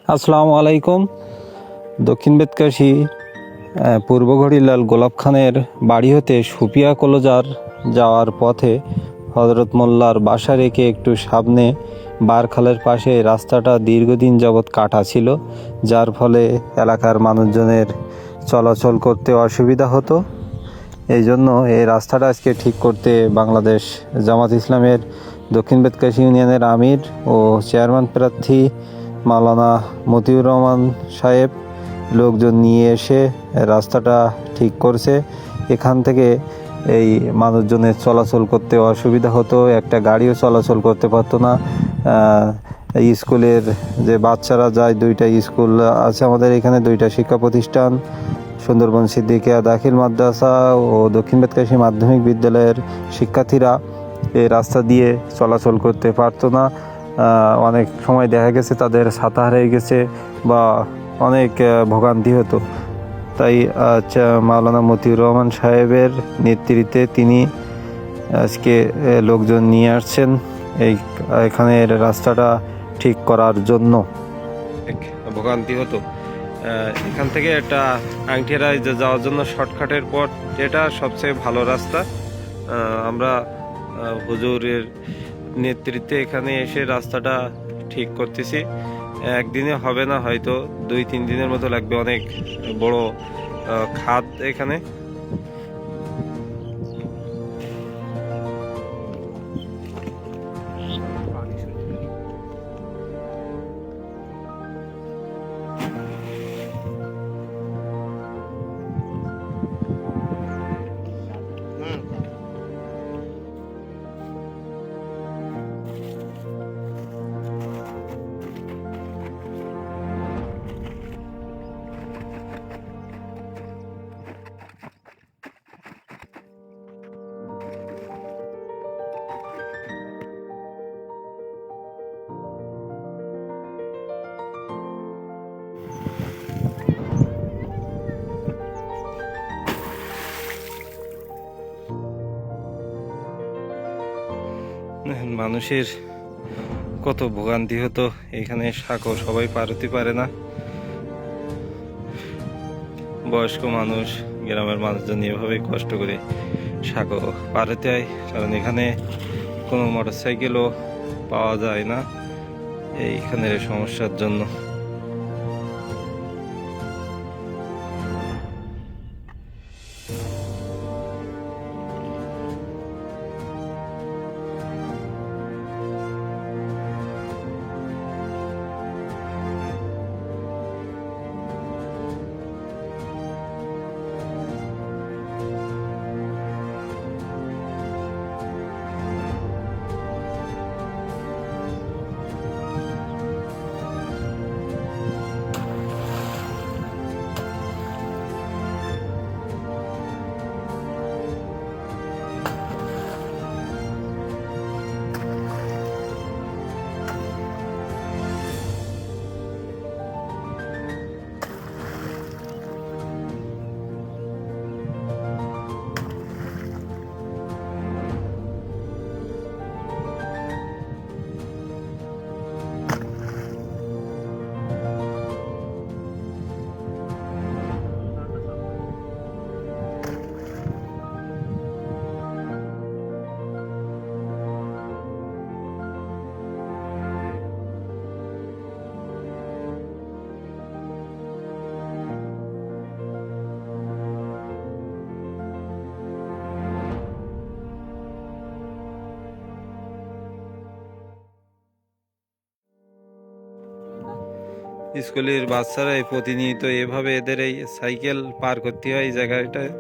আসসালামু আলাইকুম। দক্ষিণ বেতকাশী পূর্ব ঘড়িলাল গোলাপ খানের বাড়ি হতে সুপিয়া কলোজার যাওয়ার পথে হজরত মোল্লার বাসা রেখে একটু সামনে বারখালের পাশে রাস্তাটা দীর্ঘদিন যাবৎ কাটা ছিল, যার ফলে এলাকার মানুষজনের চলাচল করতে অসুবিধা হতো। এই জন্য এই রাস্তাটা আজকে ঠিক করতে বাংলাদেশ জামাত ইসলামের দক্ষিণ বেতকাশী ইউনিয়নের আমির ও চেয়ারম্যান প্রার্থী মাওলানা মতিউর রহমান সাহেব লোকজন নিয়ে এসে রাস্তাটা ঠিক করছে। এখান থেকে এই মানুষজনের চলাচল করতে অসুবিধা হতো, একটা গাড়িও চলাচল করতে পারতো না। স্কুলের যে বাচ্চারা যায়, দুইটা স্কুল আছে আমাদের এখানে, দুইটা শিক্ষা প্রতিষ্ঠান, সুন্দরবন সিদ্দিকিয়া দাখিল মাদ্রাসা ও দক্ষিণ বেতকাশী মাধ্যমিক বিদ্যালয়ের শিক্ষার্থীরা এই রাস্তা দিয়ে চলাচল করতে পারতো না। অনেক সময় দেখা গেছে তাদের ছাতা হারিয়ে গেছে বা অনেক ভোগান্তি হতো। তাই মাওলানা মতিউর রহমান সাহেবের নেতৃত্বে তিনি আজকে লোকজন নিয়ে আসছেন এখানের রাস্তাটা ঠিক করার জন্য। ভোগান্তি হতো, এখান থেকে একটা আংটিয়ারা যাওয়ার জন্য শর্টকাটের পথ, যেটা সবচেয়ে ভালো রাস্তা। আমরা হুজুরের নেতৃত্বে এখানে এসে রাস্তাটা ঠিক করতেছি। একদিনে হবে না, হয়তো 2-3 দিনের মতো লাগবে। অনেক বড় খাত এখানে। মানুষের কত ভোগান্তি হতো এখানে, সাঁকো সবাই পার হতে পারে না। বয়স্ক মানুষ, গ্রামের মানুষজন এভাবে কষ্ট করে সাঁকো পার হতে হয়, কারণ এখানে কোনো মোটরসাইকেলও পাওয়া যায় না এইখানের সমস্যার জন্য। স্কুলের বাচ্চারা প্রতিনিয়ত এভাবে এদের এই সাইকেল পার করতে হয় এই জায়গাটায়।